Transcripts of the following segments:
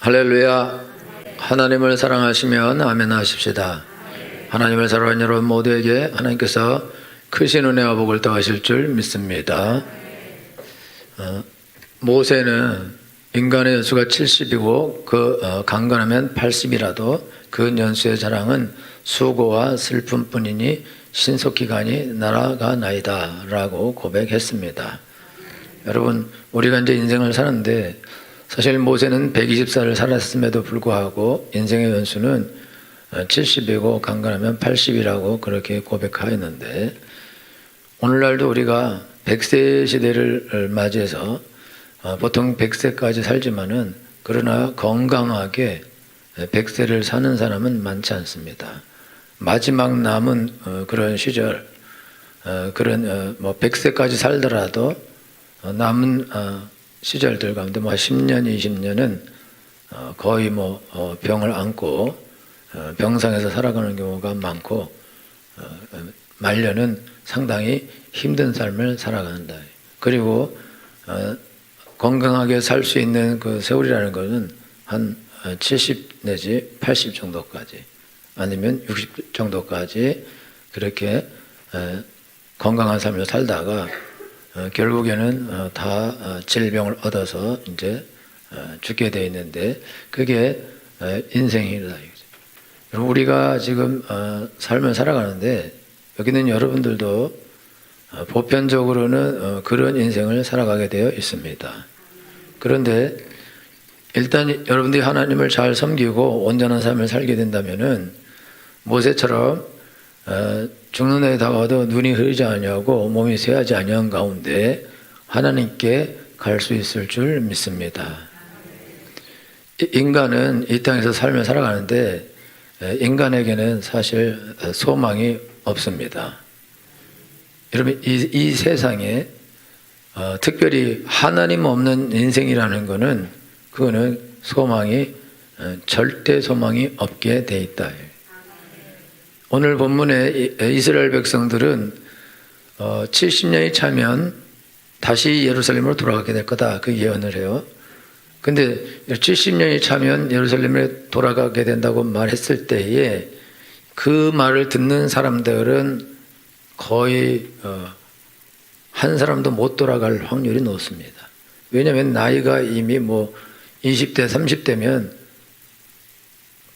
할렐루야. 하나님을 사랑하시면 아멘 하십시다. 하나님을 사랑하는 여러분 모두에게 하나님께서 크신 은혜와 복을 더하실 줄 믿습니다. 모세는 인간의 연수가 70이고 강건하면 80이라도 그 연수의 자랑은 수고와 슬픔뿐이니 신속기간이 날아가나이다 라고 고백했습니다. 여러분, 우리가 이제 인생을 사는데 사실 모세는 120살을 살았음에도 불구하고 인생의 연수는 70이고 강건하면 80이라고 그렇게 고백하였는데, 오늘날도 우리가 100세 시대를 맞이해서 보통 100세까지 살지만은 그러나 건강하게 100세를 사는 사람은 많지 않습니다. 마지막 남은 그런 시절, 그런 100세까지 살더라도 남은 시절들 가운데 10년, 20년은 거의 병을 안고 병상에서 살아가는 경우가 많고, 말년은 상당히 힘든 삶을 살아간다. 그리고 건강하게 살 수 있는 그 세월이라는 것은 한 70 내지 80 정도까지, 아니면 60 정도까지 그렇게 건강한 삶을 살다가 결국에는 다 질병을 얻어서 이제 죽게 되어 있는데, 그게 인생이다. 우리가 지금 삶을 살아가는데 여기는 여러분들도 보편적으로는 그런 인생을 살아가게 되어 있습니다. 그런데 일단 여러분들이 하나님을 잘 섬기고 온전한 삶을 살게 된다면은 모세처럼 죽는 날이 다가와도 눈이 흐리지 아니하고 몸이 쇠하지 아니한 가운데 하나님께 갈 수 있을 줄 믿습니다. 인간은 이 땅에서 삶을 살아가는데 인간에게는 사실 소망이 없습니다. 여러분, 이 세상에 특별히 하나님 없는 인생이라는 것은 그거는 소망이 절대 소망이 없게 돼 있다. 오늘 본문에 이스라엘 백성들은 70년이 차면 다시 예루살렘으로 돌아가게 될 거다, 그 예언을 해요. 근데 70년이 차면 예루살렘에 돌아가게 된다고 말했을 때에 그 말을 듣는 사람들은 거의 한 사람도 못 돌아갈 확률이 높습니다. 왜냐하면 나이가 이미 20대, 30대면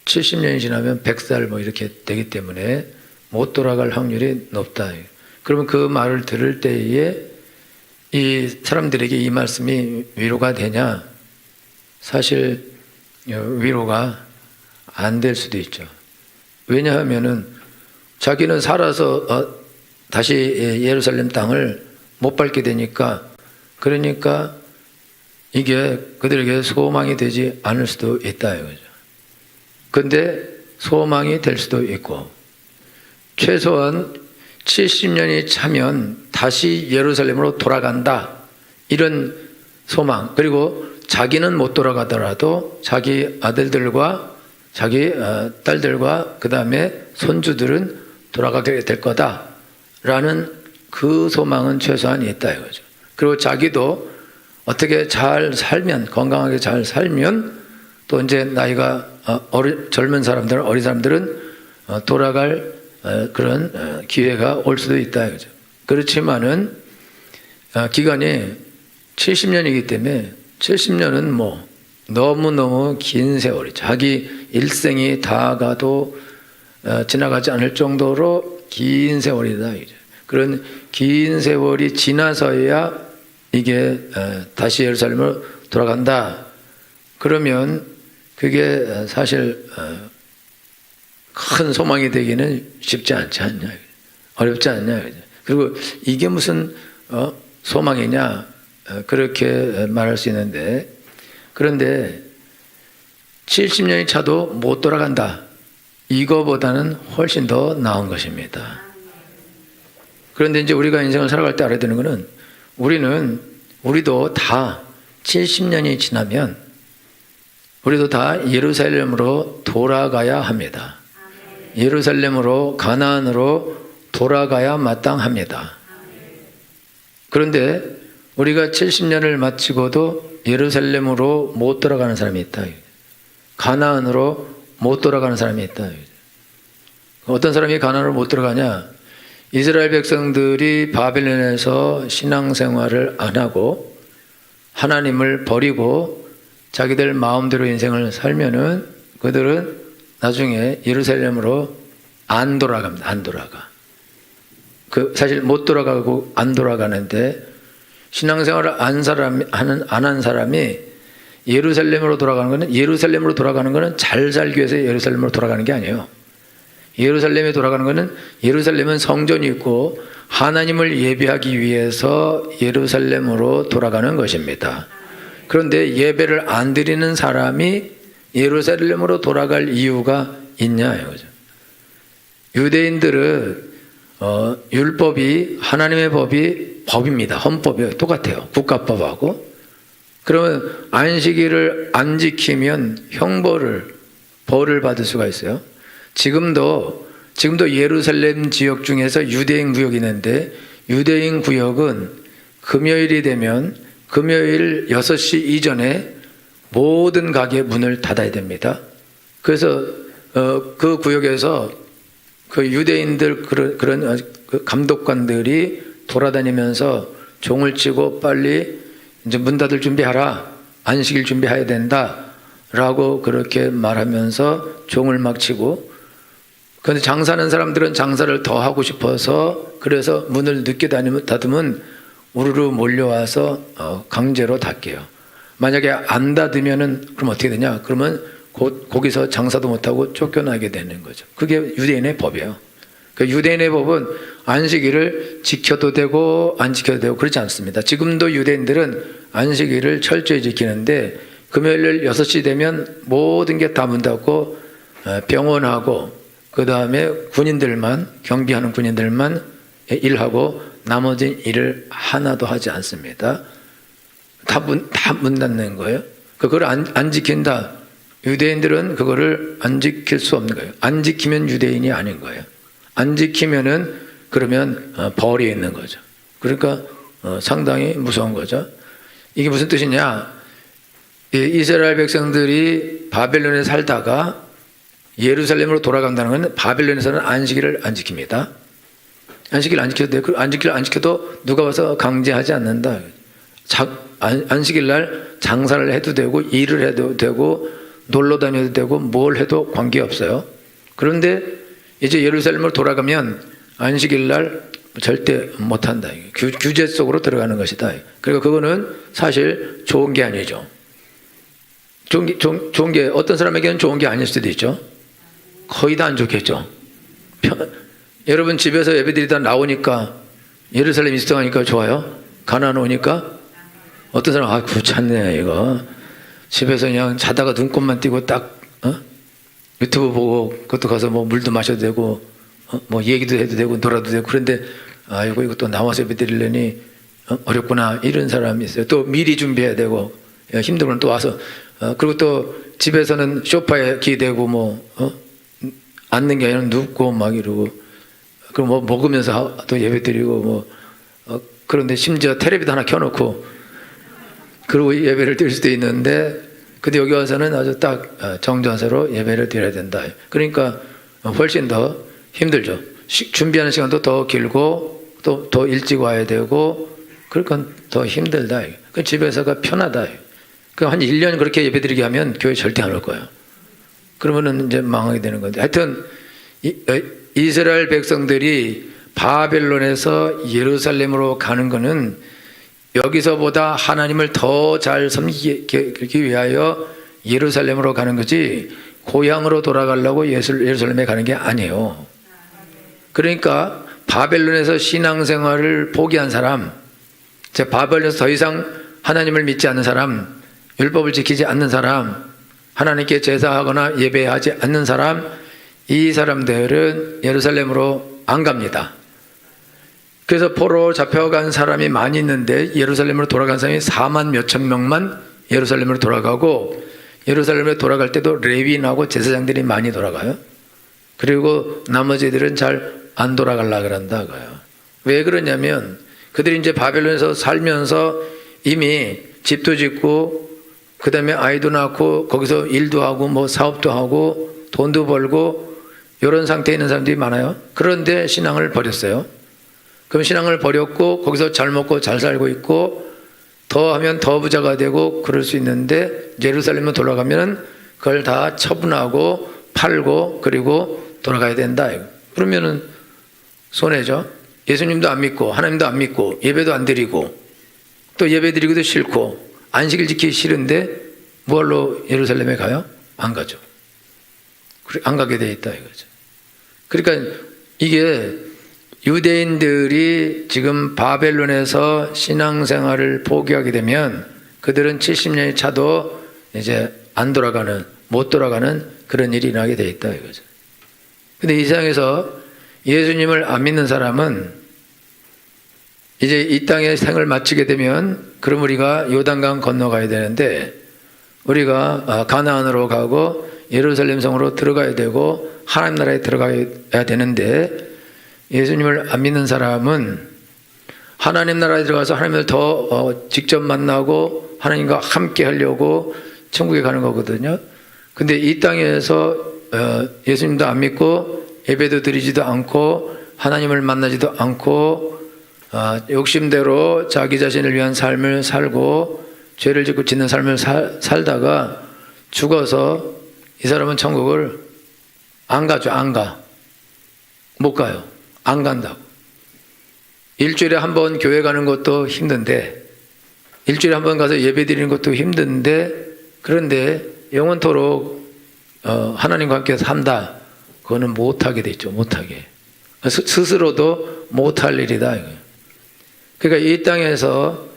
70년이 지나면 100살 이렇게 되기 때문에 못 돌아갈 확률이 높다. 그러면 그 말을 들을 때에 이 사람들에게 이 말씀이 위로가 되냐? 사실 위로가 안 될 수도 있죠. 왜냐하면은 자기는 살아서 다시 예루살렘 땅을 못 밟게 되니까, 그러니까 이게 그들에게 소망이 되지 않을 수도 있다 이거죠. 근데 소망이 될 수도 있고, 최소한 70년이 차면 다시 예루살렘으로 돌아간다, 이런 소망, 그리고 자기는 못 돌아가더라도 자기 아들들과 자기 딸들과 그 다음에 손주들은 돌아가게 될 거다라는 그 소망은 최소한 있다 이거죠. 그리고 자기도 어떻게 잘 살면, 건강하게 잘 살면 또 이제 나이가 젊은 사람들, 어린 사람들은 돌아갈 그런 기회가 올 수도 있다 이거죠. 그렇지만은 기간이 70년이기 때문에 70년은 너무너무 긴 세월이, 자기 일생이 다 가도 지나가지 않을 정도로 긴 세월이다 이거죠. 그런 긴 세월이 지나서야 이게 다시 예루살렘으로 돌아간다. 그러면 그게 사실 큰 소망이 되기는 쉽지 않지 않냐, 어렵지 않냐. 그리고 이게 무슨 소망이냐, 그렇게 말할 수 있는데, 그런데 70년이 차도 못 돌아간다, 이거보다는 훨씬 더 나은 것입니다. 그런데 이제 우리가 인생을 살아갈 때 알아야 되는 것은, 우리도 다 70년이 지나면 우리도 다 예루살렘으로 돌아가야 합니다. 예루살렘으로, 가나안으로 돌아가야 마땅합니다. 그런데 우리가 70년을 마치고도 예루살렘으로 못 돌아가는 사람이 있다. 가나안으로 못 돌아가는 사람이 있다. 어떤 사람이 가나안으로 못 들어가냐? 이스라엘 백성들이 바벨론에서 신앙생활을 안 하고 하나님을 버리고 자기들 마음대로 인생을 살면은 그들은 나중에 예루살렘으로 안 돌아갑니다. 안 돌아가. 사실 못 돌아가고 안 돌아가는데 신앙생활을 안 한 사람이 예루살렘으로 돌아가는 거는 잘 살기 위해서 예루살렘으로 돌아가는 게 아니에요. 예루살렘에 돌아가는 거는 예루살렘은 성전이 있고 하나님을 예배하기 위해서 예루살렘으로 돌아가는 것입니다. 그런데 예배를 안 드리는 사람이 예루살렘으로 돌아갈 이유가 있냐 이거죠. 유대인들은 율법이 하나님의 법입니다. 헌법이 똑같아요. 국가법하고. 그러면 안식일을 안 지키면 벌을 받을 수가 있어요. 지금도 예루살렘 지역 중에서 유대인 구역이 있는데 유대인 구역은 금요일이 되면 금요일 6시 이전에 모든 가게 문을 닫아야 됩니다. 그래서 그 구역에서 그 유대인들 그런 감독관들이 돌아다니면서 종을 치고 빨리 이제 문 닫을 준비하라. 안식일 준비해야 된다. 라고 그렇게 말하면서 종을 막 치고 그런데 장사하는 사람들은 장사를 더 하고 싶어서 그래서 문을 늦게 닫으면 우르르 몰려와서 강제로 닫게요. 만약에 안 닫으면은 그럼 어떻게 되냐? 그러면 거기서 장사도 못하고 쫓겨나게 되는 거죠. 그게 유대인의 법이에요. 그 유대인의 법은 안식일을 지켜도 되고 안 지켜도 되고 그렇지 않습니다. 지금도 유대인들은 안식일을 철저히 지키는데 금요일 6시 되면 모든 게 다 문 닫고 병원하고 그 다음에 경비하는 군인들만 일하고 나머지 일을 하나도 하지 않습니다. 다 문 닫는 거예요. 그걸 안 지킨다. 유대인들은 그거를 안 지킬 수 없는 거예요. 안 지키면 유대인이 아닌 거예요. 안 지키면은 그러면 벌이 있는 거죠. 그러니까 상당히 무서운 거죠. 이게 무슨 뜻이냐? 이스라엘 백성들이 바벨론에 살다가 예루살렘으로 돌아간다는 것은 바벨론에서는 안식일을 안 지킵니다. 안식일 안 지켜도 돼요. 안식일 안 지켜도 누가 와서 강제하지 않는다. 안식일 날 장사를 해도 되고 일을 해도 되고 놀러 다녀도 되고 뭘 해도 관계없어요. 그런데 이제 예루살렘으로 돌아가면 안식일 날 절대 못한다. 규제 속으로 들어가는 것이다. 그러니까 그거는 사실 좋은 게 아니죠. 좋은 게 어떤 사람에게는 좋은 게 아닐 수도 있죠. 거의 다 안 좋겠죠. 여러분 집에서 예배드리다 나오니까 예루살렘 이스트하니까 좋아요? 가나안 오니까 어떤 사람 귀찮네 이거. 집에서 그냥 자다가 눈곱만 띄고 딱 유튜브 보고 그것도 가서 뭐 물도 마셔도 되고 뭐 얘기도 해도 되고 놀아도 되고 그런데 아이고 이거 또 나와서 예배드리려니 어렵구나 이런 사람이 있어요. 또 미리 준비해야 되고 힘들면 또 와서 그리고 또 집에서는 소파에 기대고 앉는 게 아니라 눕고 막 이러고 그럼 뭐 먹으면서 또 예배드리고 그런데 심지어 텔레비도 하나 켜놓고 그리고 예배를 드릴 수도 있는데 근데 여기 와서는 아주 딱 정전세로 예배를 드려야 된다. 그러니까 훨씬 더 힘들죠. 준비하는 시간도 더 길고 또 더 일찍 와야 되고 그러니까 더 힘들다. 그 집에서가 편하다. 한 1년 그렇게 예배드리게 하면 교회 절대 안 올 거예요. 그러면은 이제 망하게 되는 건데 하여튼 이스라엘 백성들이 바벨론에서 예루살렘으로 가는 거는 여기서보다 하나님을 더 잘 섬기기 위하여 예루살렘으로 가는 거지 고향으로 돌아가려고 예루살렘에 가는 게 아니에요. 그러니까 바벨론에서 신앙생활을 포기한 사람, 바벨론에서 더 이상 하나님을 믿지 않는 사람, 율법을 지키지 않는 사람, 하나님께 제사하거나 예배하지 않는 사람, 이 사람들은 예루살렘으로 안 갑니다. 그래서 포로로 잡혀간 사람이 많이 있는데 예루살렘으로 돌아간 사람이 4만 몇천 명만 예루살렘으로 돌아가고 예루살렘에 돌아갈 때도 레위인하고 제사장들이 많이 돌아가요. 그리고 나머지들은 잘 안 돌아가려고 그런다고요. 왜 그러냐면 그들이 이제 바벨론에서 살면서 이미 집도 짓고 그 다음에 아이도 낳고 거기서 일도 하고 뭐 사업도 하고 돈도 벌고 이런 상태에 있는 사람들이 많아요. 그런데 신앙을 버렸어요. 그럼 신앙을 버렸고 거기서 잘 먹고 잘 살고 있고 더 하면 더 부자가 되고 그럴 수 있는데 예루살렘에 돌아가면 그걸 다 처분하고 팔고 그리고 돌아가야 된다. 그러면은 손해죠. 예수님도 안 믿고 하나님도 안 믿고 예배도 안 드리고 또 예배 드리기도 싫고 안식일 지키기 싫은데 뭘로 예루살렘에 가요? 안 가죠. 안 가게 돼 있다 이거죠. 그러니까 이게 유대인들이 지금 바벨론에서 신앙생활을 포기하게 되면 그들은 70년이 차도 이제 안 돌아가는, 못 돌아가는 그런 일이 일어나게 돼 있다 이거죠. 근데 이 세상에서 예수님을 안 믿는 사람은 이제 이 땅에 생을 마치게 되면 그럼 우리가 요단강 건너가야 되는데 우리가 가나안으로 가고 예루살렘 성으로 들어가야 되고 하나님 나라에 들어가야 되는데 예수님을 안 믿는 사람은 하나님 나라에 들어가서 하나님을 더 직접 만나고 하나님과 함께 하려고 천국에 가는 거거든요. 근데 이 땅에서 예수님도 안 믿고 예배도 드리지도 않고 하나님을 만나지도 않고 욕심대로 자기 자신을 위한 삶을 살고 죄를 짓고 짓는 삶을 살다가 죽어서 이 사람은 천국을 안 가죠. 안 가. 못 가요. 안 간다고. 일주일에 한 번 교회 가는 것도 힘든데 일주일에 한 번 가서 예배 드리는 것도 힘든데 그런데 영원토록 하나님과 함께 산다. 그거는 못하게 돼 있죠. 못하게. 스스로도 못할 일이다. 그러니까 이 땅에서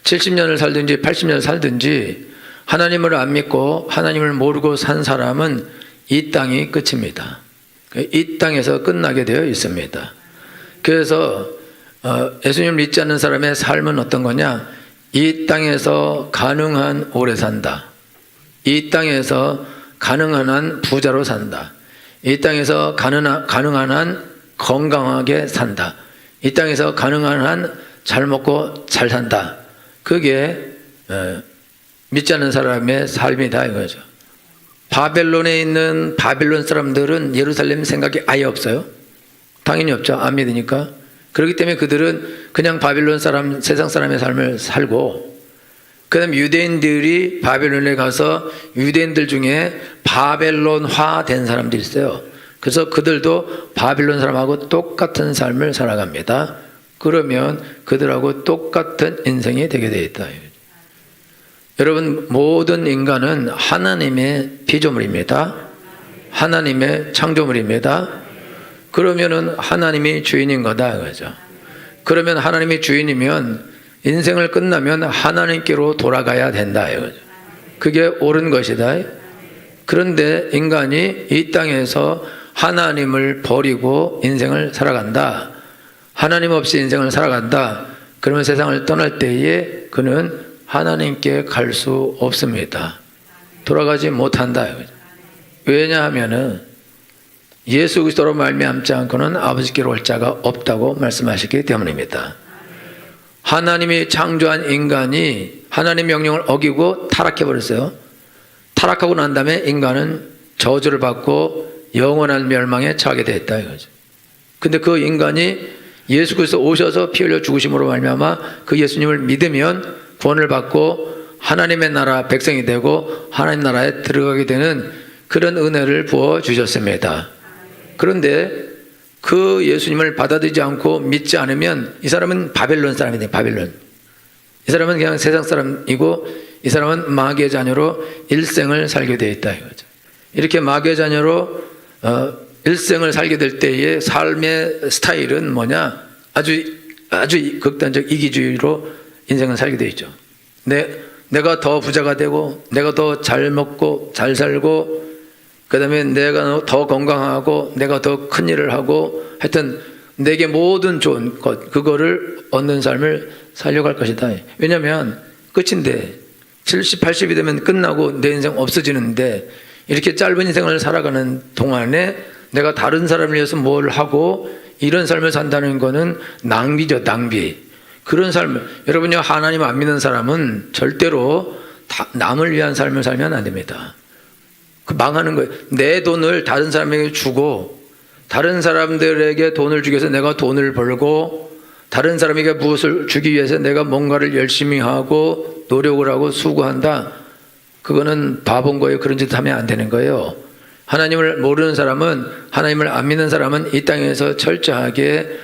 70년을 살든지 80년을 살든지 하나님을 안 믿고 하나님을 모르고 산 사람은 이 땅이 끝입니다. 이 땅에서 끝나게 되어 있습니다. 그래서 예수님을 믿지 않는 사람의 삶은 어떤 거냐? 이 땅에서 가능한 오래 산다. 이 땅에서 가능한 한 부자로 산다. 이 땅에서 가능한 한 건강하게 산다. 이 땅에서 가능한 한 잘 먹고 잘 산다. 그게 믿지 않는 사람의 삶이다 이거죠. 바벨론에 있는 바벨론 사람들은 예루살렘 생각이 아예 없어요. 당연히 없죠. 안 믿으니까. 그렇기 때문에 그들은 그냥 바벨론 사람, 세상 사람의 삶을 살고 그 다음에 유대인들이 바벨론에 가서 유대인들 중에 바벨론화 된 사람들이 있어요. 그래서 그들도 바벨론 사람하고 똑같은 삶을 살아갑니다. 그러면 그들하고 똑같은 인생이 되게 되어 있다. 여러분, 모든 인간은 하나님의 피조물입니다. 하나님의 창조물입니다. 그러면은 하나님이 주인인 거다 이거죠. 그러면 하나님이 주인이면 인생을 끝나면 하나님께로 돌아가야 된다 이거죠. 그게 옳은 것이다. 그런데 인간이 이 땅에서 하나님을 버리고 인생을 살아간다. 하나님 없이 인생을 살아간다. 그러면 세상을 떠날 때에 그는 하나님께 갈 수 없습니다. 돌아가지 못한다. 왜냐하면은 예수 그리스도로 말미암지 않고는 아버지께로 올 자가 없다고 말씀하셨기 때문입니다. 하나님이 창조한 인간이 하나님 명령을 어기고 타락해 버렸어요. 타락하고 난 다음에 인간은 저주를 받고 영원한 멸망에 처하게 됐다 이거죠. 근데 그 인간이 예수 그리스도 오셔서 피 흘려 죽으심으로 말미암아 그 예수님을 믿으면 구원을 받고 하나님의 나라 백성이 되고 하나님 나라에 들어가게 되는 그런 은혜를 부어 주셨습니다. 그런데 그 예수님을 받아들이지 않고 믿지 않으면 이 사람은 바벨론 사람이 돼요. 바벨론. 이 사람은 그냥 세상 사람이고 이 사람은 마귀의 자녀로 일생을 살게 되어 있다 이거죠. 이렇게 마귀의 자녀로 일생을 살게 될 때의 삶의 스타일은 뭐냐? 아주 극단적 이기주의로 인생을 살게 되어 있죠. 내가 더 부자가 되고 내가 더 잘 먹고 잘 살고 그 다음에 내가 더 건강하고 내가 더 큰 일을 하고 하여튼 내게 모든 좋은 것 그거를 얻는 삶을 살려고 할 것이다. 왜냐하면 끝인데 70, 80이 되면 끝나고 내 인생 없어지는데 이렇게 짧은 인생을 살아가는 동안에 내가 다른 사람을 위해서 뭘 하고 이런 삶을 산다는 거는 낭비죠. 낭비. 그런 삶을 여러분이 하나님 안 믿는 사람은 절대로 남을 위한 삶을 살면 안 됩니다. 그 망하는 거예요. 내 돈을 다른 사람에게 주고 다른 사람들에게 돈을 주기 위해서 내가 돈을 벌고 다른 사람에게 무엇을 주기 위해서 내가 뭔가를 열심히 하고 노력을 하고 수고한다. 그거는 바본 거예요. 그런 짓 하면 안 되는 거예요. 하나님을 모르는 사람은, 하나님을 안 믿는 사람은 이 땅에서 철저하게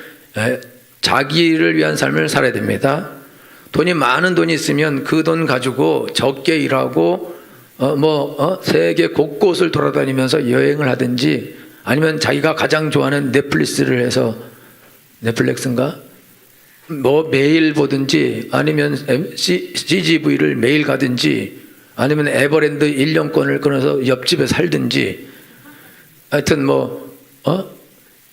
자기를 위한 삶을 살아야 됩니다. 돈이 많은 돈이 있으면 그 돈 가지고 적게 일하고 세계 곳곳을 돌아다니면서 여행을 하든지 아니면 자기가 가장 좋아하는 넷플릭스를 해서 넷플릭스인가? 매일 보든지 아니면 CGV를 매일 가든지 아니면 에버랜드 1년권을 끊어서 옆집에 살든지 하여튼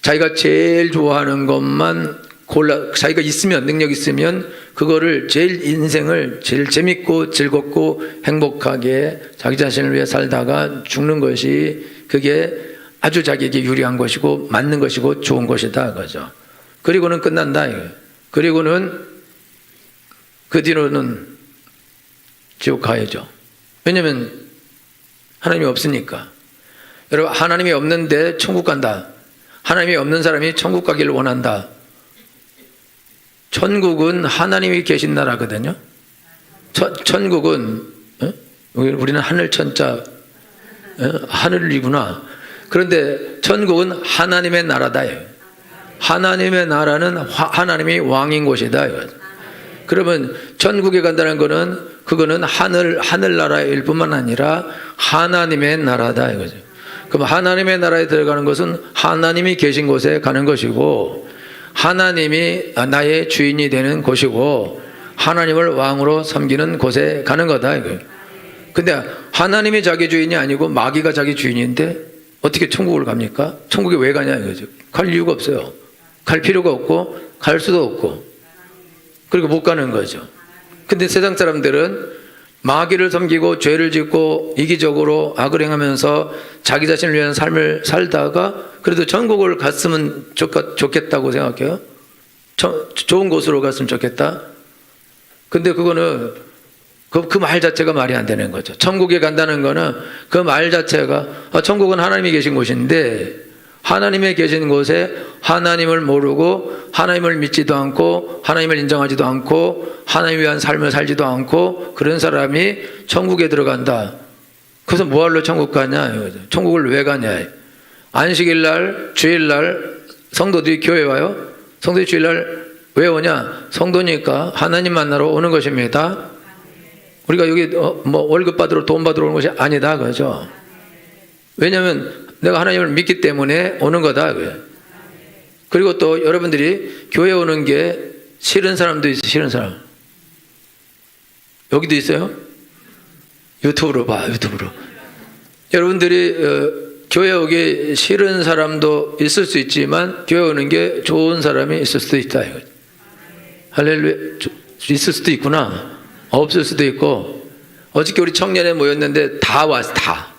자기가 제일 좋아하는 것만 골라 자기가 있으면 능력 있으면 그거를 인생을 제일 재밌고 즐겁고 행복하게 자기 자신을 위해 살다가 죽는 것이 그게 아주 자기에게 유리한 것이고 맞는 것이고 좋은 것이다 그죠. 그리고는 끝난다 이거예요. 그리고는 그 뒤로는 지옥 가야죠. 왜냐하면 하나님이 없으니까. 여러분 하나님이 없는데 천국 간다. 하나님이 없는 사람이 천국 가기를 원한다. 천국은 하나님이 계신 나라거든요. 천국은 우리는 하늘 천자 하늘이구나. 그런데 천국은 하나님의 나라다. 하나님의 나라는 하나님이 왕인 곳이다. 그러면 천국에 간다는 것은 그거는 하늘나라일 뿐만 아니라 하나님의 나라다 이거죠. 그럼 하나님의 나라에 들어가는 것은 하나님이 계신 곳에 가는 것이고 하나님이 나의 주인이 되는 곳이고 하나님을 왕으로 섬기는 곳에 가는 거다 이거예요. 근데 하나님이 자기 주인이 아니고 마귀가 자기 주인인데 어떻게 천국을 갑니까? 천국에 왜 가냐 이거죠. 갈 이유가 없어요. 갈 필요가 없고 갈 수도 없고 그리고 못 가는 거죠. 근데 세상 사람들은 마귀를 섬기고 죄를 짓고 이기적으로 악을 행하면서 자기 자신을 위한 삶을 살다가 그래도 천국을 갔으면 좋겠다고 생각해요. 좋은 곳으로 갔으면 좋겠다. 근데 그거는 그 말 자체가 말이 안 되는 거죠. 천국에 간다는 거는 그 말 자체가 천국은 하나님이 계신 곳인데 하나님이 계신 곳에 하나님을 모르고 하나님을 믿지도 않고 하나님을 인정하지도 않고 하나님을 위한 삶을 살지도 않고 그런 사람이 천국에 들어간다. 그래서 뭐하러 천국 가냐 이거죠. 천국을 왜 가냐. 안식일날 주일날 성도들이 교회 와요. 성도들이 주일날 왜 오냐. 성도니까 하나님 만나러 오는 것입니다. 우리가 여기 월급 받으러 돈 받으러 오는 것이 아니다 그죠. 왜냐하면 내가 하나님을 믿기 때문에 오는 거다. 그리고 또 여러분들이 교회 오는 게 싫은 사람도 있어요. 싫은 사람. 여기도 있어요. 유튜브로 봐. 유튜브로. 여러분들이 교회 오기 싫은 사람도 있을 수 있지만 교회 오는 게 좋은 사람이 있을 수도 있다. 할렐루야. 있을 수도 있구나. 없을 수도 있고. 어저께 우리 청년회 모였는데 다 왔어. 다.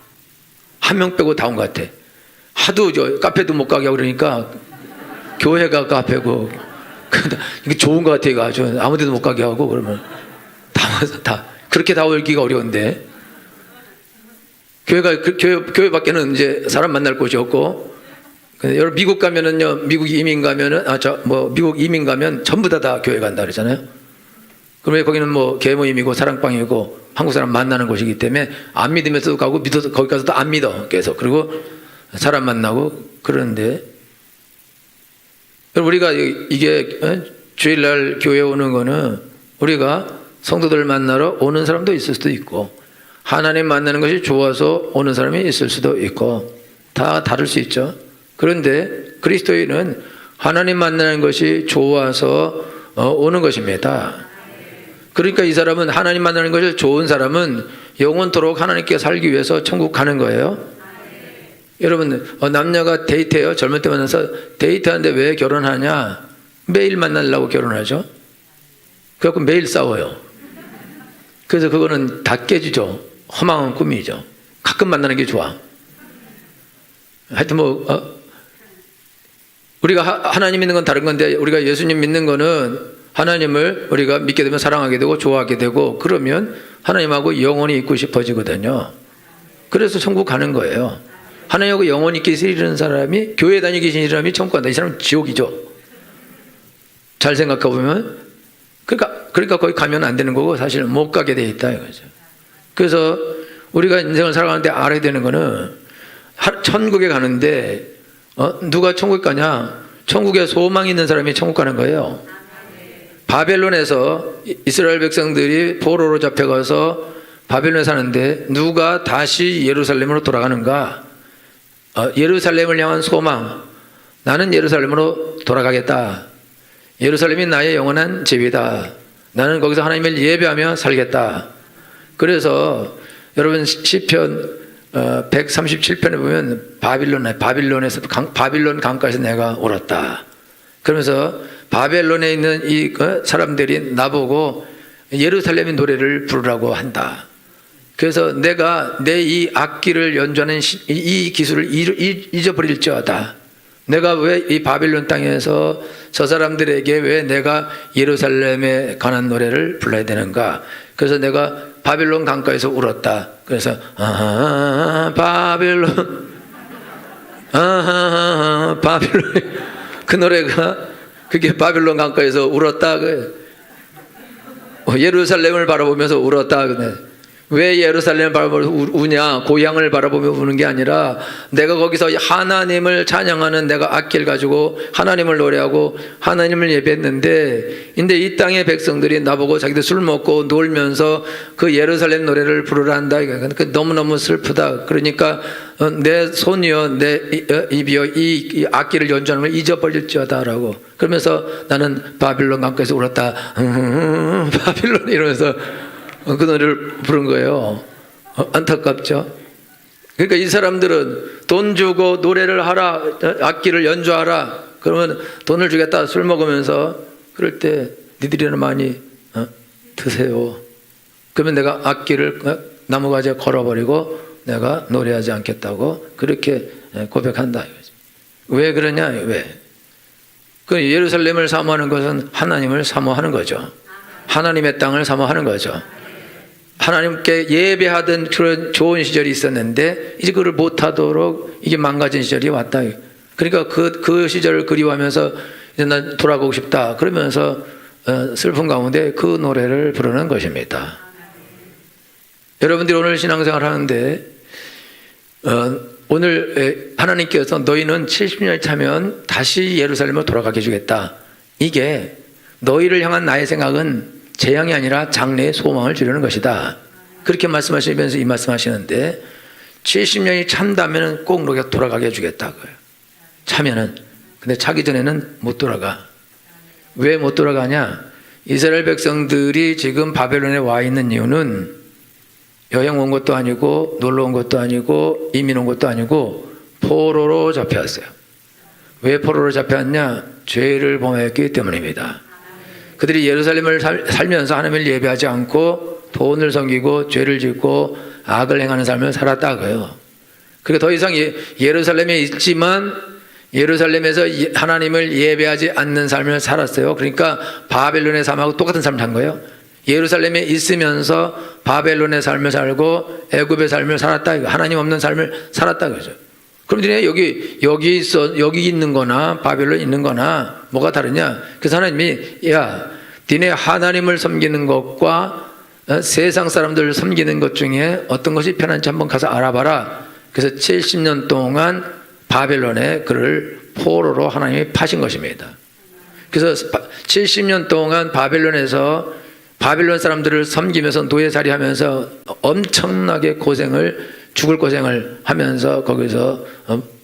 한 명 빼고 다 온 것 같아. 하도 카페도 못 가게 하고 그러니까 교회가 카페고 이게 좋은 것 같아. 아주 아무 데도 못 가게 하고 그러면 다 그렇게 다 오기가 어려운데 교회 밖에는 이제 사람 만날 곳이 없고 여러분 미국 가면은요 미국 이민 가면은 미국 이민 가면 전부 다 교회 간다 그러잖아요. 그러면 거기는 개모임이고 사랑방이고 한국 사람 만나는 곳이기 때문에 안 믿으면서도 가고 믿어서 거기 가서도 안 믿어 계속 그리고 사람 만나고 그러는데 우리가 이게 주일날 교회 오는 거는 우리가 성도들 만나러 오는 사람도 있을 수도 있고 하나님 만나는 것이 좋아서 오는 사람이 있을 수도 있고 다 다를 수 있죠. 그런데 그리스도인은 하나님 만나는 것이 좋아서 오는 것입니다. 그러니까 이 사람은 하나님 만나는 것이 좋은 사람은 영원토록 하나님께 살기 위해서 천국 가는 거예요. 여러분 남녀가 데이트해요. 젊을 때 만나서 데이트하는데 왜 결혼하냐. 매일 만나려고 결혼하죠. 그래갖고 매일 싸워요. 그래서 그거는 다 깨지죠. 허망한 꿈이죠. 가끔 만나는 게 좋아. 하여튼 우리가 하나님 믿는 건 다른 건데 우리가 예수님 믿는 거는 하나님을 우리가 믿게 되면 사랑하게 되고 좋아하게 되고 그러면 하나님하고 영원히 있고 싶어지거든요. 그래서 천국 가는 거예요. 하나님하고 영원히 있기 싫은 사람이, 교회 다니기 싫은 사람이 천국 간다. 이 사람은 지옥이죠. 잘 생각해 보면. 그러니까 거기 가면 안 되는 거고, 사실 못 가게 돼 있다 이거죠. 그래서 우리가 인생을 살아가는데 알아야 되는 거는, 천국에 가는데 누가 천국 가냐? 천국에 소망이 있는 사람이 천국 가는 거예요. 바벨론에서 이스라엘 백성들이 포로로 잡혀가서 바벨론에 사는데 누가 다시 예루살렘으로 돌아가는가? 예루살렘을 향한 소망. 나는 예루살렘으로 돌아가겠다. 예루살렘이 나의 영원한 집이다. 나는 거기서 하나님을 예배하며 살겠다. 그래서 여러분 시편 137편에 보면 바빌론에서 바빌론 강가에서 내가 울었다. 그러면서 바벨론에 있는 이 사람들이 나보고 예루살렘의 노래를 부르라고 한다. 그래서 내가 내 이 악기를 연주하는 이 기술을 잊어버릴지어다. 내가 왜 이 바빌론 땅에서 저 사람들에게 왜 내가 예루살렘에 관한 노래를 불러야 되는가? 그래서 내가 바빌론 강가에서 울었다. 그래서 바빌론 바빌론 그 노래가 그게 바빌론 강가에서 울었다. 예루살렘을 바라보면서 울었다. 왜 예루살렘을 바라보면서 우냐? 고향을 바라보며 우는 게 아니라 내가 거기서 하나님을 찬양하는 내가 악기를 가지고 하나님을 노래하고 하나님을 예배했는데, 근데 이 땅의 백성들이 나보고 자기들 술 먹고 놀면서 그 예루살렘 노래를 부르라 한다. 너무너무 슬프다. 그러니까 내 손이여 내 입이여 이 악기를 연주하는 걸 잊어버릴지어다라고. 그러면서 나는 바빌론 강가에서 울었다. 바빌론 이러면서 그 노래를 부른 거예요. 안타깝죠? 그러니까 이 사람들은 돈 주고 노래를 하라, 악기를 연주하라, 그러면 돈을 주겠다, 술 먹으면서. 그럴 때 니들이나 많이 드세요. 그러면 내가 악기를 나무가지에 걸어버리고 내가 노래하지 않겠다고 그렇게 고백한다 이거죠. 왜 그러냐? 왜? 그 예루살렘을 사모하는 것은 하나님을 사모하는 거죠. 하나님의 땅을 사모하는 거죠. 하나님께 예배하던 그런 좋은 시절이 있었는데 이제 그걸 못하도록 이게 망가진 시절이 왔다. 그러니까 그 시절을 그리워하면서 이제 난 돌아가고 싶다. 그러면서 슬픈 가운데 그 노래를 부르는 것입니다. 여러분들이 오늘 신앙생활 하는데 오늘 하나님께서 너희는 70년이 차면 다시 예루살렘으로 돌아가게 해주겠다. 이게 너희를 향한 나의 생각은 재앙이 아니라 장래의 소망을 주려는 것이다. 그렇게 말씀하시면서 이 말씀하시는데 70년이 찬다면 꼭 너희가 돌아가게 해주겠다고요. 차면은. 근데 차기 전에는 못 돌아가. 왜 못 돌아가냐? 이스라엘 백성들이 지금 바벨론에 와 있는 이유는 여행 온 것도 아니고 놀러 온 것도 아니고 이민 온 것도 아니고 포로로 잡혀왔어요. 왜 포로로 잡혀왔냐? 죄를 범했기 때문입니다. 그들이 예루살렘을 살면서 하나님을 예배하지 않고 돈을 섬기고 죄를 짓고 악을 행하는 삶을 살았다고요. 그러니까 더 이상 예루살렘에 있지만 예루살렘에서 하나님을 예배하지 않는 삶을 살았어요. 그러니까 바벨론의 삶하고 똑같은 삶을 산 거예요. 예루살렘에 있으면서 바벨론의 삶을 살고 애굽의 삶을 살았다. 하나님 없는 삶을 살았다 그죠. 그럼 니네 여기 있는 거나 바벨론에 있는 거나 뭐가 다르냐? 그래서 하나님이 야, 니네 하나님을 섬기는 것과 세상 사람들을 섬기는 것 중에 어떤 것이 편한지 한번 가서 알아봐라. 그래서 70년 동안 바벨론에 그를 포로로 하나님이 파신 것입니다. 그래서 70년 동안 바벨론에서 바벨론 사람들을 섬기면서 노예살이 하면서 엄청나게 죽을 고생을 하면서 거기서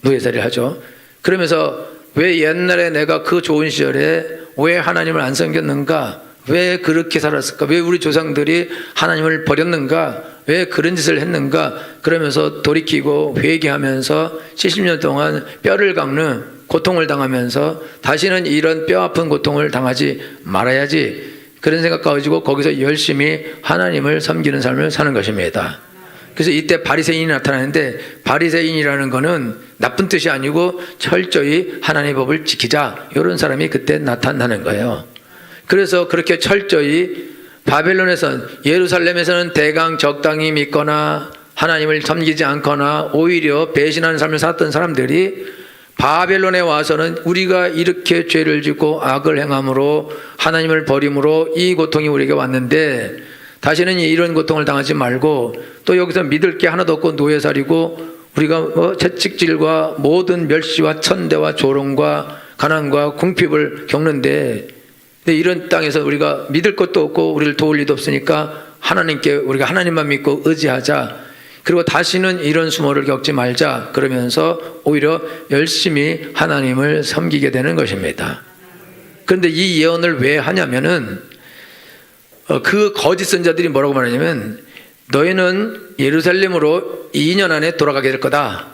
노예살이를 하죠. 그러면서 왜 옛날에 내가 그 좋은 시절에 왜 하나님을 안 섬겼는가? 왜 그렇게 살았을까? 왜 우리 조상들이 하나님을 버렸는가? 왜 그런 짓을 했는가? 그러면서 돌이키고 회개하면서 70년 동안 뼈를 깎는 고통을 당하면서 다시는 이런 뼈 아픈 고통을 당하지 말아야지. 그런 생각 가지고 거기서 열심히 하나님을 섬기는 삶을 사는 것입니다. 그래서 이때 바리새인이 나타나는데 바리새인이라는 것은 나쁜 뜻이 아니고 철저히 하나님의 법을 지키자 이런 사람이 그때 나타나는 거예요. 그래서 그렇게 철저히 바벨론에선, 예루살렘에서는 대강 적당히 믿거나 하나님을 섬기지 않거나 오히려 배신하는 삶을 살았던 사람들이 바벨론에 와서는 우리가 이렇게 죄를 짓고 악을 행함으로 하나님을 버림으로 이 고통이 우리에게 왔는데 다시는 이런 고통을 당하지 말고, 또 여기서 믿을 게 하나도 없고 노예살이고 우리가 채찍질과 모든 멸시와 천대와 조롱과 가난과 궁핍을 겪는데, 근데 이런 땅에서 우리가 믿을 것도 없고 우리를 도울 리도 없으니까 하나님께 우리가 하나님만 믿고 의지하자, 그리고 다시는 이런 수모를 겪지 말자, 그러면서 오히려 열심히 하나님을 섬기게 되는 것입니다. 그런데 이 예언을 왜 하냐면은 그 거짓 선자들이 뭐라고 말하냐면, 너희는 예루살렘으로 2년 안에 돌아가게 될 거다.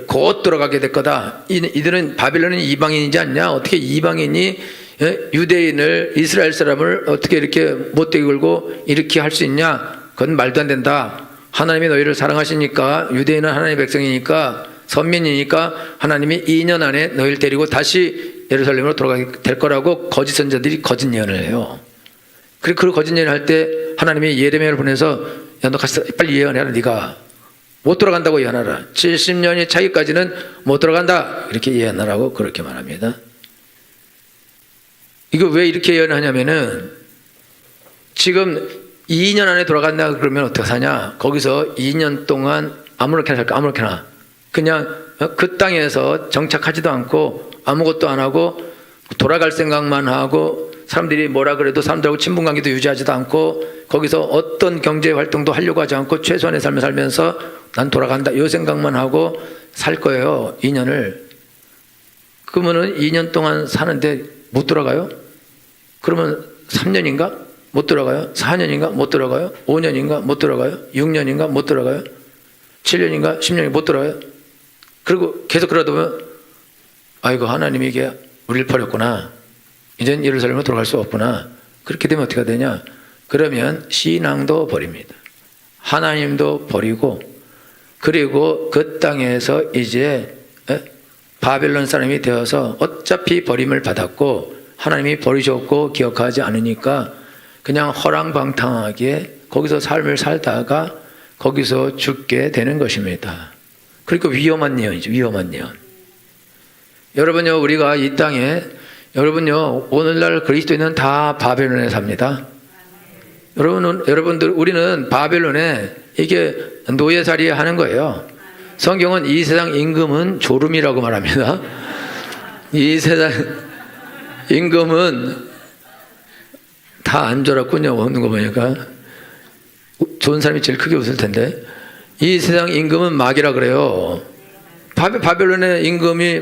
곧 돌아가게 될 거다. 이들은 바빌론은 이방인이지 않냐? 어떻게 이방인이 유대인을, 이스라엘 사람을 어떻게 이렇게 못되게 굴고 이렇게 할 수 있냐? 그건 말도 안 된다. 하나님이 너희를 사랑하시니까, 유대인은 하나님의 백성이니까, 선민이니까 하나님이 2년 안에 너희를 데리고 다시 예루살렘으로 돌아가게 될 거라고 거짓 선자들이 거짓 예언을 해요. 그리고 그 거짓 예언을 할 때 하나님이 예레미야를 보내서, 야, 너 가서 빨리 예언해라. 네가 못 돌아간다고 예언하라. 70년이 차기까지는 못 돌아간다. 이렇게 예언하라고 그렇게 말합니다. 이거 왜 이렇게 예언하냐면은, 지금 2년 안에 돌아간다 그러면 어떻게 사냐? 거기서 2년 동안 아무렇게나 살까? 아무렇게나 그냥 그 땅에서 정착하지도 않고 아무것도 안 하고 돌아갈 생각만 하고, 사람들이 뭐라 그래도 사람들하고 친분관계도 유지하지도 않고 거기서 어떤 경제 활동도 하려고 하지 않고 최소한의 삶을 살면서 난 돌아간다 이 생각만 하고 살 거예요. 2년을. 그러면은 2년 동안 사는데 못 돌아가요? 그러면 3년인가? 못 돌아가요? 4년인가? 못 돌아가요? 5년인가? 못 돌아가요? 6년인가? 못 돌아가요? 7년인가? 10년인가? 못 돌아가요? 그리고 계속 그러다 보면, 아이고, 하나님이 이게 우리를 버렸구나. 이젠 예루살렘으로 돌아갈 수 없구나. 그렇게 되면 어떻게 되냐? 그러면 신앙도 버립니다. 하나님도 버리고, 그리고 그 땅에서 이제 바벨론 사람이 되어서 어차피 버림을 받았고 하나님이 버리셨고 기억하지 않으니까 그냥 허랑방탕하게 거기서 삶을 살다가 거기서 죽게 되는 것입니다. 그러니까 위험한 예언이죠. 위험한 예언. 여러분요, 우리가 이 땅에, 여러분요, 오늘날 그리스도인은 다 바벨론에 삽니다. 여러분들, 우리는 바벨론에 이게 노예살이 하는 거예요. 성경은 이 세상 임금은 졸음이라고 말합니다. 이 세상 임금은 다 안 졸았군요. 오는 거 보니까. 좋은 사람이 제일 크게 웃을 텐데. 이 세상 임금은 마귀라 그래요. 바벨론의 임금이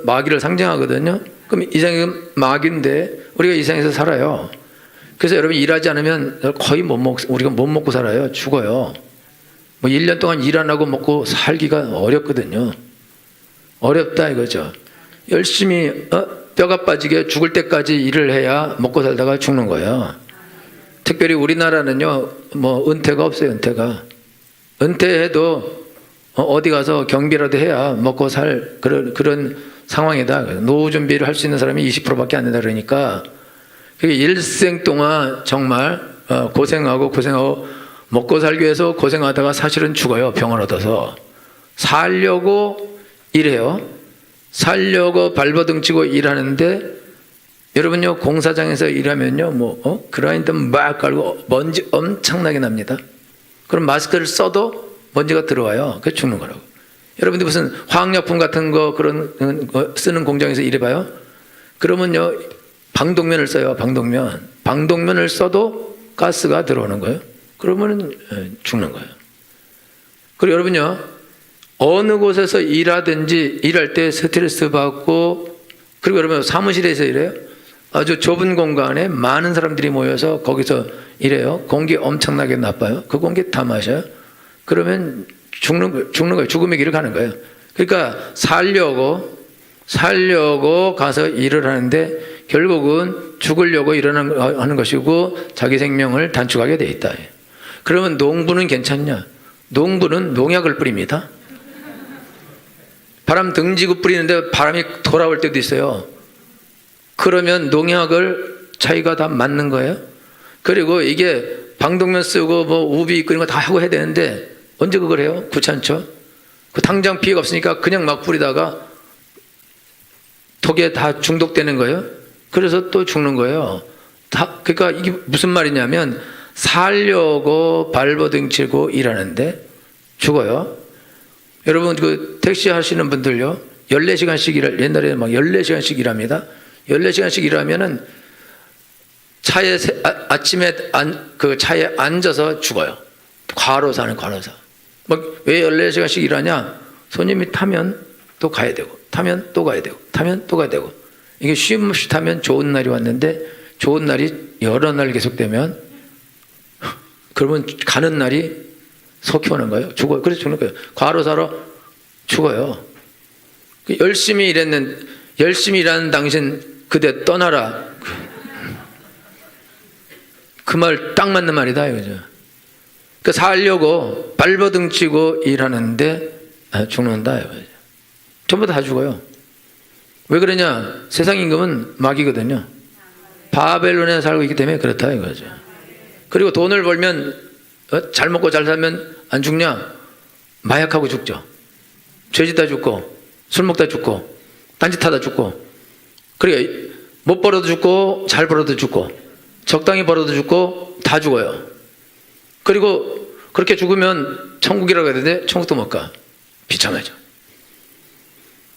마귀를 상징하거든요. 그럼 이 세상은 마귀인데 우리가 이 세상에서 살아요. 그래서 여러분 일하지 않으면 거의 우리가 못 먹고 살아요. 죽어요. 뭐 1년 동안 일 안 하고 먹고 살기가 어렵거든요. 어렵다 이거죠. 열심히 뼈가 빠지게 죽을 때까지 일을 해야 먹고 살다가 죽는 거예요. 특별히 우리나라는요, 뭐 은퇴가 없어요. 은퇴해도 어디 가서 경비라도 해야 먹고 살 그런 상황이다. 노후 준비를 할 수 있는 사람이 20%밖에 안 된다 그러니까 일생 동안 정말 고생하고 먹고 살기 위해서 고생하다가 사실은 죽어요. 병을 얻어서. 살려고 일해요. 살려고 발버둥 치고 일하는데, 여러분요, 공사장에서 일하면요, 그라인더 막 깔고 먼지 엄청나게 납니다. 그럼 마스크를 써도 먼지가 들어와요. 그래서 죽는 거라고. 여러분들 무슨 화학약품 같은 거 그런 거 쓰는 공장에서 일해봐요. 그러면요, 방독면을 써요. 방독면을 써도 가스가 들어오는 거예요. 그러면 죽는 거예요. 그리고 여러분요, 어느 곳에서 일하든지 일할 때 스트레스 받고, 그리고 여러분 사무실에서 일해요. 아주 좁은 공간에 많은 사람들이 모여서 거기서 일해요. 공기 엄청나게 나빠요. 그 공기 다 마셔요. 그러면 죽는 거예요. 죽음의 길을 가는 거예요. 그러니까 살려고 가서 일을 하는데 결국은 죽으려고 일하는 것이고 자기 생명을 단축하게 돼 있다. 그러면 농부는 괜찮냐? 농부는 농약을 뿌립니다. 바람 등지고 뿌리는데 바람이 돌아올 때도 있어요. 그러면 농약을 자기가 다 맞는 거예요. 그리고 이게 방독면 쓰고 뭐 우비 입고 이런 거 다 하고 해야 되는데 언제 그걸 해요? 귀찮죠? 그 당장 피해가 없으니까 그냥 막 뿌리다가 턱에 다 중독되는 거예요. 그래서 또 죽는 거예요. 그러니까 이게 무슨 말이냐면 살려고 발버둥치고 일하는데 죽어요. 여러분 그 택시 하시는 분들요, 14시간씩 옛날에 막 14시간씩 일합니다. 14시간씩 일하면은 아침에 그 차에 앉아서 죽어요. 과로사는 과로사. 왜 14시간씩 일하냐? 손님이 타면 또 가야 되고, 타면 또 가야 되고, 타면 또 가야 되고. 이게 쉼 없이 타면 좋은 날이 왔는데, 좋은 날이 여러 날 계속되면, 그러면 가는 날이 속히 오는 거예요. 죽어요. 그래서 죽는 거예요. 과로사로 죽어요. 열심히 일하는 당신 그대 떠나라. 그 말 딱 맞는 말이다 이거죠. 그 살려고 발버둥치고 일하는데 죽는다 이거죠. 전부 다 죽어요. 왜 그러냐? 세상 임금은 마귀거든요. 바벨론에 살고 있기 때문에 그렇다 이거죠. 그리고 돈을 벌면 잘 먹고 잘 살면 안 죽냐? 마약하고 죽죠. 죄짓다 죽고, 술 먹다 죽고, 딴짓하다 죽고. 그러니까 못 벌어도 죽고, 잘 벌어도 죽고, 적당히 벌어도 죽고, 다 죽어요. 그리고 그렇게 죽으면 천국이라고 해야 되는데 천국도 못 가. 비참하죠.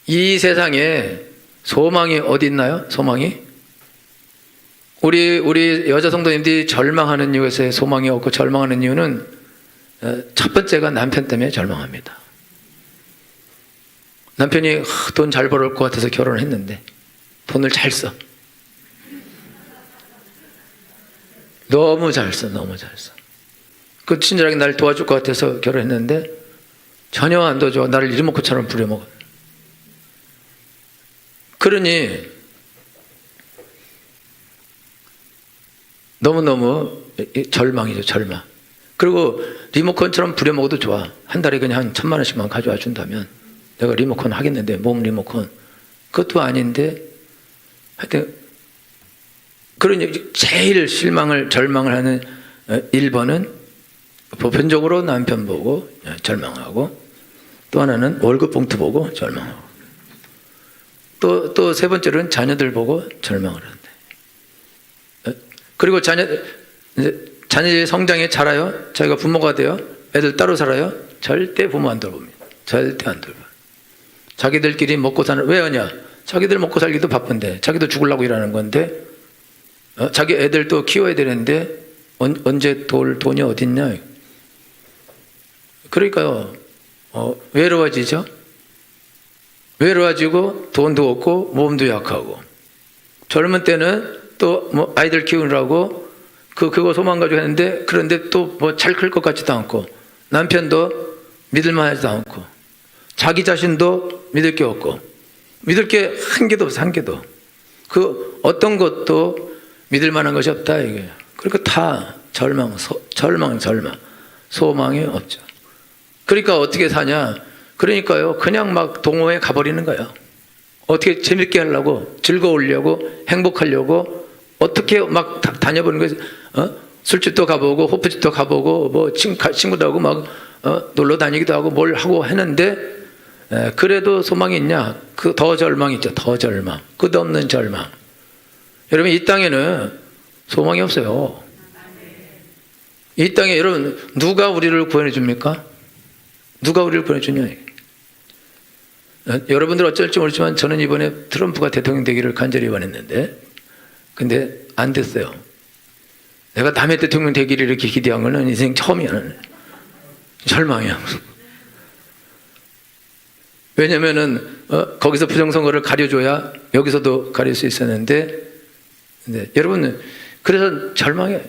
이 세상에 소망이 어디 있나요? 소망이? 우리 여자 성도님들이 절망하는 이유에서 소망이 없고 절망하는 이유는 첫 번째가 남편 때문에 절망합니다. 남편이 돈 잘 벌을 것 같아서 결혼을 했는데 돈을 잘 써. 너무 잘 써. 그 친절하게 날 도와줄 것 같아서 결혼했는데 전혀 안 도와줘. 나를 이리모코처럼 부려먹어. 그러니 너무너무 절망이죠. 절망. 그리고 리모컨처럼 부려먹어도 좋아. 한 달에 그냥 한 1,000만 원씩만 가져와 준다면 내가 리모컨 하겠는데, 몸 리모컨 그것도 아닌데, 하여튼 그러니 제일 절망을 하는 1번은 보편적으로 남편 보고 절망하고, 또 하나는 월급 봉투 보고 절망하고, 또 세 번째로는 자녀들 보고 절망을 한다. 그리고 자녀들이 성장에 자라요. 자기가 부모가 돼요. 애들 따로 살아요. 절대 부모 안 돌봅니다. 절대 안 돌봐. 자기들끼리 먹고 사는, 왜 하냐? 자기들 먹고 살기도 바쁜데, 자기도 죽으려고 일하는 건데, 자기 애들도 키워야 되는데 언제 돈이 어딨냐? 그러니까요, 외로워지죠. 외로워지고 돈도 없고 몸도 약하고, 젊은 때는 또 뭐 아이들 키우느라고 그거 소망 가지고 했는데, 그런데 또 뭐 잘 클 것 같지도 않고, 남편도 믿을만 하지도 않고, 자기 자신도 믿을 게 없고, 믿을 게 한 개도 없어. 한 개도. 그 어떤 것도 믿을 만한 것이 없다 이게. 그러니까 다 절망. 소망이 없죠. 그러니까 어떻게 사냐? 그러니까요, 그냥 막 동호회 가버리는 거예요. 어떻게 재밌게 하려고, 즐거우려고, 행복하려고 어떻게 막 다녀보는 거예요. 술집도 가보고 호프집도 가보고 뭐 친구들하고 막 놀러 다니기도 하고 뭘 하고 했는데, 그래도 소망이 있냐? 그 더 절망이 있죠. 더 절망. 끝없는 절망. 여러분, 이 땅에는 소망이 없어요. 이 땅에 여러분, 누가 우리를 구원해 줍니까? 누가 우리를 구원해 주냐? 여러분들 어쩔지 모르지만 저는 이번에 트럼프가 대통령 되기를 간절히 원했는데, 근데 안 됐어요. 내가 남의 대통령 되기를 이렇게 기대한 거는 인생 처음이야. 절망이야. 왜냐면은 거기서 부정선거를 가려줘야 여기서도 가릴 수 있었는데, 여러분, 그래서 절망해.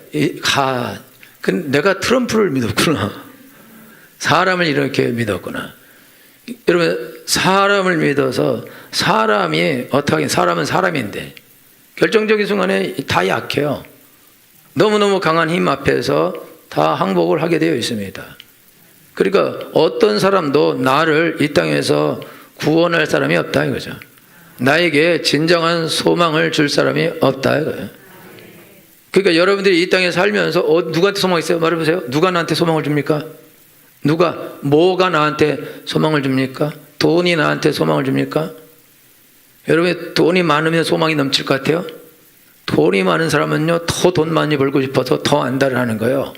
내가 트럼프를 믿었구나. 사람을 이렇게 믿었구나. 여러분, 사람을 믿어서, 사람이 어떻게, 사람은 사람인데 결정적인 순간에 다 약해요. 너무너무 강한 힘 앞에서 다 항복을 하게 되어 있습니다. 그러니까 어떤 사람도 나를 이 땅에서 구원할 사람이 없다 이거죠. 나에게 진정한 소망을 줄 사람이 없다 이거예요. 그러니까 여러분들이 이 땅에 살면서 누구한테 소망이 있어요? 말해보세요. 누가 나한테 소망을 줍니까? 누가? 뭐가 나한테 소망을 줍니까? 돈이 나한테 소망을 줍니까? 여러분, 돈이 많으면 소망이 넘칠 것 같아요? 돈이 많은 사람은요, 더 돈 많이 벌고 싶어서 더 안달을 하는 거예요.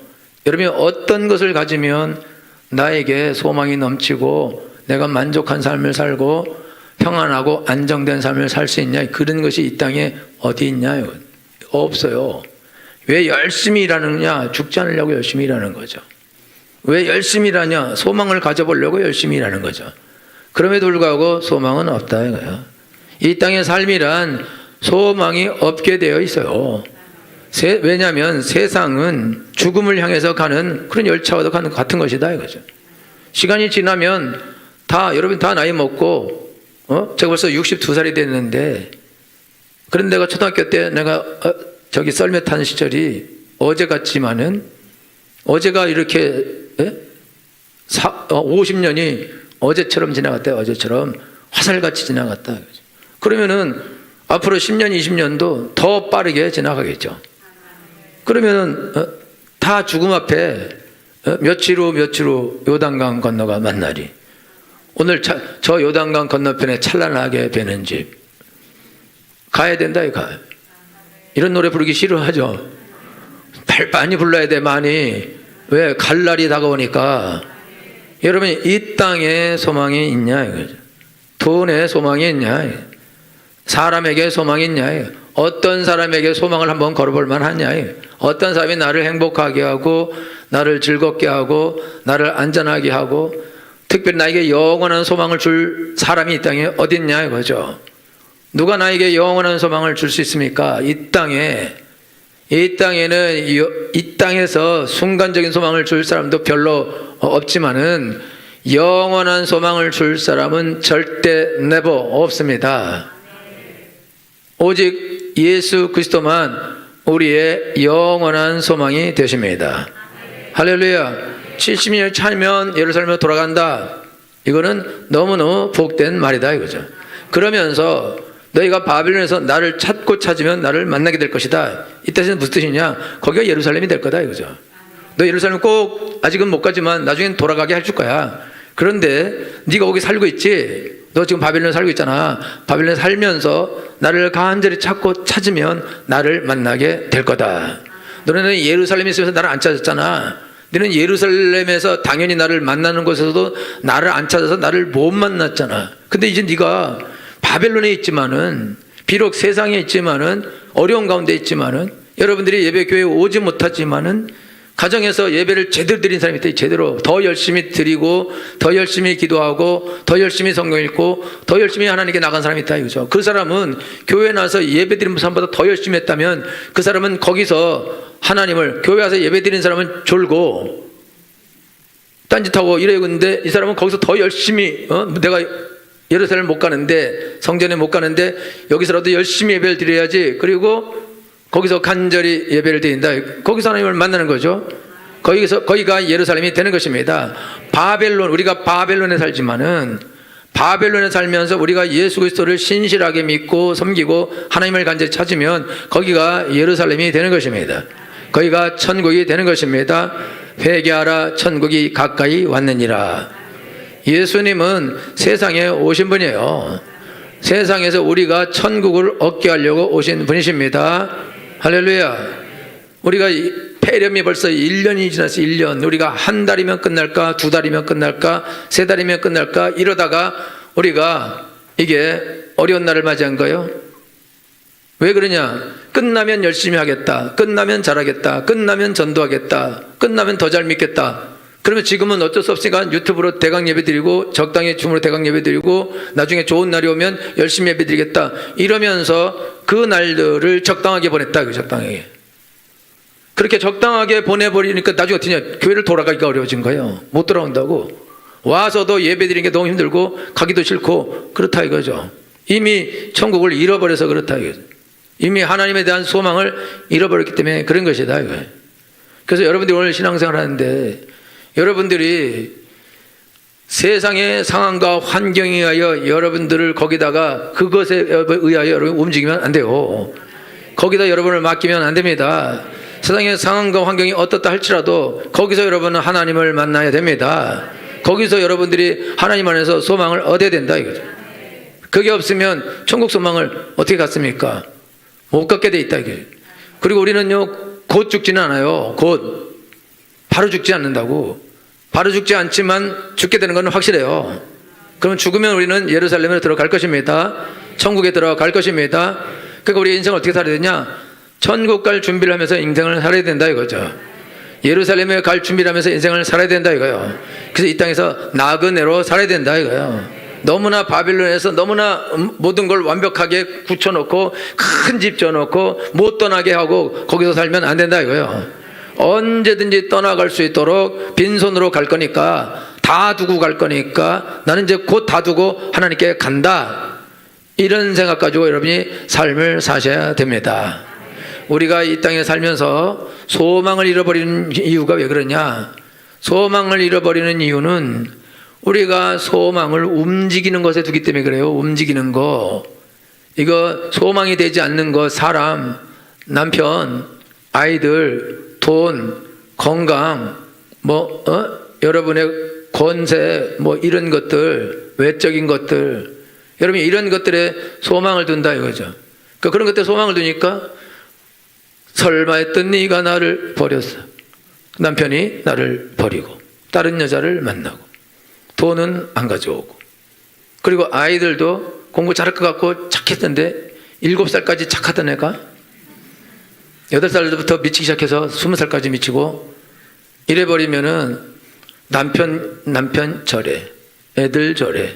여러분이 어떤 것을 가지면 나에게 소망이 넘치고 내가 만족한 삶을 살고 평안하고 안정된 삶을 살 수 있냐? 그런 것이 이 땅에 어디 있냐요? 없어요. 왜 열심히 일하느냐? 죽지 않으려고 열심히 일하는 거죠. 왜 열심히 일하냐? 소망을 가져보려고 열심히 일하는 거죠. 그럼에도 불구하고 소망은 없다 이거예요. 이 땅의 삶이란 소망이 없게 되어 있어요. 왜냐하면 세상은 죽음을 향해서 가는 그런 열차와도 같은 것이다 이거죠. 시간이 지나면 여러분 다 나이 먹고 제가 벌써 62살이 됐는데, 그런 내가 초등학교 때 내가 저기 썰매 타는 시절이 어제 같지만은, 어제가 이렇게 50년이 어제처럼 지나갔다. 어제처럼 화살같이 지나갔다. 그러면은 앞으로 10년 20년도 더 빠르게 지나가겠죠. 그러면은 다 죽음 앞에 며칠 후 요단강 건너가 만나리. 오늘 저 요단강 건너편에 찬란하게 배는 집 가야 된다 이거. 이런 노래 부르기 싫어하죠. 많이 불러야 돼. 많이. 왜? 갈 날이 다가오니까. 여러분, 이 땅에 소망이 있냐 이거죠. 돈에 소망이 있냐, 사람에게 소망이 있냐, 어떤 사람에게 소망을 한번 걸어볼 만하냐, 어떤 사람이 나를 행복하게 하고 나를 즐겁게 하고 나를 안전하게 하고 특별히 나에게 영원한 소망을 줄 사람이 이 땅에 어디 있냐 이거죠. 누가 나에게 영원한 소망을 줄 수 있습니까? 이 땅에는 이 땅에서 순간적인 소망을 줄 사람도 별로 없지만은 영원한 소망을 줄 사람은 절대 never 없습니다. 오직 예수 그리스도만 우리의 영원한 소망이 되십니다. 할렐루야. 70년 차면 예루살렘으로 돌아간다. 이거는 너무너무 복된 말이다 이거죠. 그러면서 너희가 바빌론에서 나를 찾으면 나를 만나게 될 것이다. 이 뜻은 무슨 뜻이냐? 거기가 예루살렘이 될 거다 이거죠. 너 예루살렘 꼭 아직은 못 가지만 나중엔 돌아가게 해줄 거야. 그런데 네가 거기 살고 있지. 너 지금 바빌론에 살고 있잖아. 바빌론에 살면서 나를 간절히 찾으면 나를 만나게 될 거다. 너네는 예루살렘에 있으면서 나를 안 찾았잖아. 너는 예루살렘에서 당연히 나를 만나는 곳에서도 나를 안 찾아서 나를 못 만났잖아. 근데 이제 네가 바벨론에 있지만은, 비록 세상에 있지만은, 어려운 가운데 있지만은, 여러분들이 예배교회에 오지 못하지만은 가정에서 예배를 제대로 드린 사람이 있다. 제대로 더 열심히 드리고 더 열심히 기도하고 더 열심히 성경 읽고 더 열심히 하나님께 나간 사람이 있다 이거죠. 그 사람은 교회에 나와서 예배 드리는 사람보다 더 열심히 했다면 그 사람은 거기서 하나님을, 교회 와서 예배 드리는 사람은 졸고 딴짓하고 이러고 있는데 이 사람은 거기서 더 열심히 내가 예루살렘 못 가는데, 성전에 못 가는데 여기서라도 열심히 예배를 드려야지. 그리고 거기서 간절히 예배를 드린다. 거기서 하나님을 만나는 거죠. 거기가 예루살렘이 되는 것입니다. 우리가 바벨론에 살지만은, 바벨론에 살면서 우리가 예수 그리스도를 신실하게 믿고 섬기고 하나님을 간절히 찾으면 거기가 예루살렘이 되는 것입니다. 거기가 천국이 되는 것입니다. 회개하라, 천국이 가까이 왔느니라. 예수님은 세상에 오신 분이에요. 세상에서 우리가 천국을 얻게 하려고 오신 분이십니다. 할렐루야. 우리가 폐렴이 벌써 1년이 지났어. 1년. 우리가 한 달이면 끝날까, 2달이면 끝날까, 3달이면 끝날까, 이러다가 우리가 이게 어려운 날을 맞이한 거예요. 왜 그러냐? 끝나면 열심히 하겠다, 끝나면 잘하겠다, 끝나면 전도하겠다, 끝나면 더 잘 믿겠다. 그러면 지금은 어쩔 수 없으니까 유튜브로 대강 예배 드리고 적당히 줌으로 대강 예배 드리고 나중에 좋은 날이 오면 열심히 예배 드리겠다, 이러면서 그 날들을 적당하게 보냈다. 적당하게. 그렇게 적당하게 보내버리니까 나중에 어떻게 하냐? 교회를 돌아가기가 어려워진 거예요. 못 돌아온다고. 와서도 예배 드리는 게 너무 힘들고 가기도 싫고 그렇다 이거죠. 이미 천국을 잃어버려서 그렇다 이거죠. 이미 하나님에 대한 소망을 잃어버렸기 때문에 그런 것이다 이거예요. 그래서 여러분들이 오늘 신앙생활 하는데 여러분들이 세상의 상황과 환경에 의하여 여러분들을 거기다가 그것에 의하여 여러분 움직이면 안 돼요. 거기다 여러분을 맡기면 안 됩니다. 세상의 상황과 환경이 어떻다 할지라도 거기서 여러분은 하나님을 만나야 됩니다. 거기서 여러분들이 하나님 안에서 소망을 얻어야 된다 이거죠. 그게 없으면 천국 소망을 어떻게 갖습니까? 못 갖게 돼 있다 이게. 그리고 우리는요 곧 죽지는 않아요. 곧 바로 죽지 않는다고. 바로 죽지 않지만 죽게 되는 건 확실해요. 그럼 죽으면 우리는 예루살렘에 들어갈 것입니다. 천국에 들어갈 것입니다. 그러니까 우리 인생을 어떻게 살아야 되냐? 천국 갈 준비를 하면서 인생을 살아야 된다 이거죠. 예루살렘에 갈 준비를 하면서 인생을 살아야 된다 이거예요. 그래서 이 땅에서 나그네로 살아야 된다 이거예요. 너무나 바빌론에서 너무나 모든 걸 완벽하게 굳혀놓고 큰 집 져놓고 못 떠나게 하고 거기서 살면 안 된다 이거예요. 언제든지 떠나갈 수 있도록 빈손으로 갈 거니까, 다 두고 갈 거니까 나는 이제 곧 다 두고 하나님께 간다, 이런 생각 가지고 여러분이 삶을 사셔야 됩니다. 우리가 이 땅에 살면서 소망을 잃어버리는 이유가 왜 그러냐? 소망을 잃어버리는 이유는 우리가 소망을 움직이는 것에 두기 때문에 그래요. 움직이는 거, 이거 소망이 되지 않는 거, 사람, 남편, 아이들, 돈, 건강, 여러분의 권세, 이런 것들, 외적인 것들, 여러분이 이런 것들에 소망을 둔다 이거죠. 그러니까 그런 것들에 소망을 두니까 설마 했던 네가 나를 버렸어. 남편이 나를 버리고 다른 여자를 만나고 돈은 안 가져오고, 그리고 아이들도 공부 잘할 것 같고 착했던데 7살까지 착하던 애가 8살부터 미치기 시작해서 20살까지 미치고 이래버리면은 남편 저래, 애들 저래,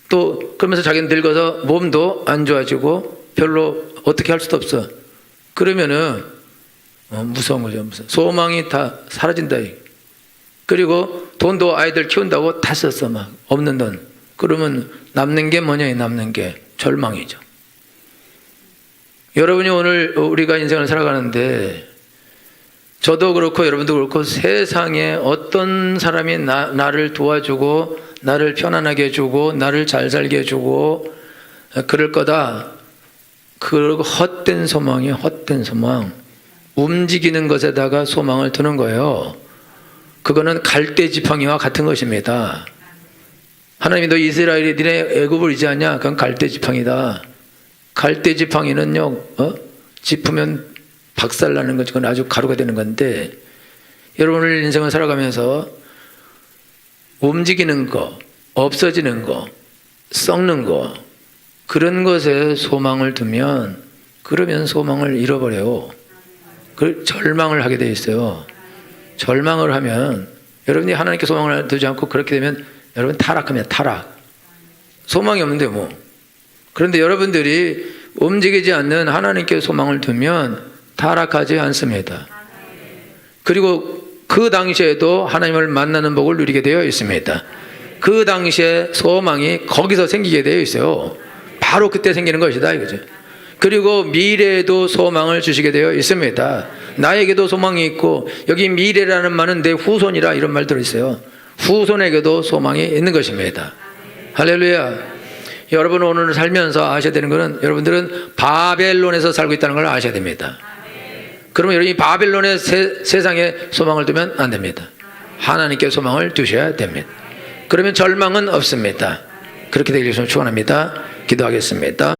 또 그러면서 자기는 늙어서 몸도 안 좋아지고 별로 어떻게 할 수도 없어. 그러면은 무서운 거죠. 무서워. 소망이 다 사라진다. 그리고 돈도 아이들 키운다고 다 썼어. 막 없는 돈. 그러면 남는 게 뭐냐? 남는 게 절망이죠. 여러분이 오늘 우리가 인생을 살아가는데, 저도 그렇고 여러분도 그렇고 세상에 어떤 사람이 나를 도와주고 나를 편안하게 해주고 나를 잘 살게 해주고 그럴 거다, 그리고 헛된 소망이 헛된 소망, 움직이는 것에다가 소망을 두는 거예요. 그거는 갈대 지팡이와 같은 것입니다. 하나님이 너 이스라엘이 니네 애굽을 의지하냐? 그건 갈대 지팡이다. 갈대 지팡이는요, 짚으면 박살나는 거지. 그건 아주 가루가 되는 건데, 여러분의 인생을 살아가면서 움직이는 거, 없어지는 거, 썩는 거, 그런 것에 소망을 두면, 그러면 소망을 잃어버려요. 그 절망을 하게 돼 있어요. 절망을 하면 여러분이 하나님께 소망을 두지 않고 그렇게 되면 여러분 타락합니다. 타락. 소망이 없는데 뭐. 그런데 여러분들이 움직이지 않는 하나님께 소망을 두면 타락하지 않습니다. 그리고 그 당시에도 하나님을 만나는 복을 누리게 되어 있습니다. 그 당시에 소망이 거기서 생기게 되어 있어요. 바로 그때 생기는 것이다 이거죠. 그리고 미래에도 소망을 주시게 되어 있습니다. 나에게도 소망이 있고, 여기 미래라는 말은 내 후손이라 이런 말 들어있어요. 후손에게도 소망이 있는 것입니다. 할렐루야. 여러분 오늘 살면서 아셔야 되는 것은, 여러분들은 바벨론에서 살고 있다는 걸 아셔야 됩니다. 그러면 여러분이 바벨론의 세상에 소망을 두면 안 됩니다. 하나님께 소망을 두셔야 됩니다. 그러면 절망은 없습니다. 그렇게 되길 축원합니다. 기도하겠습니다.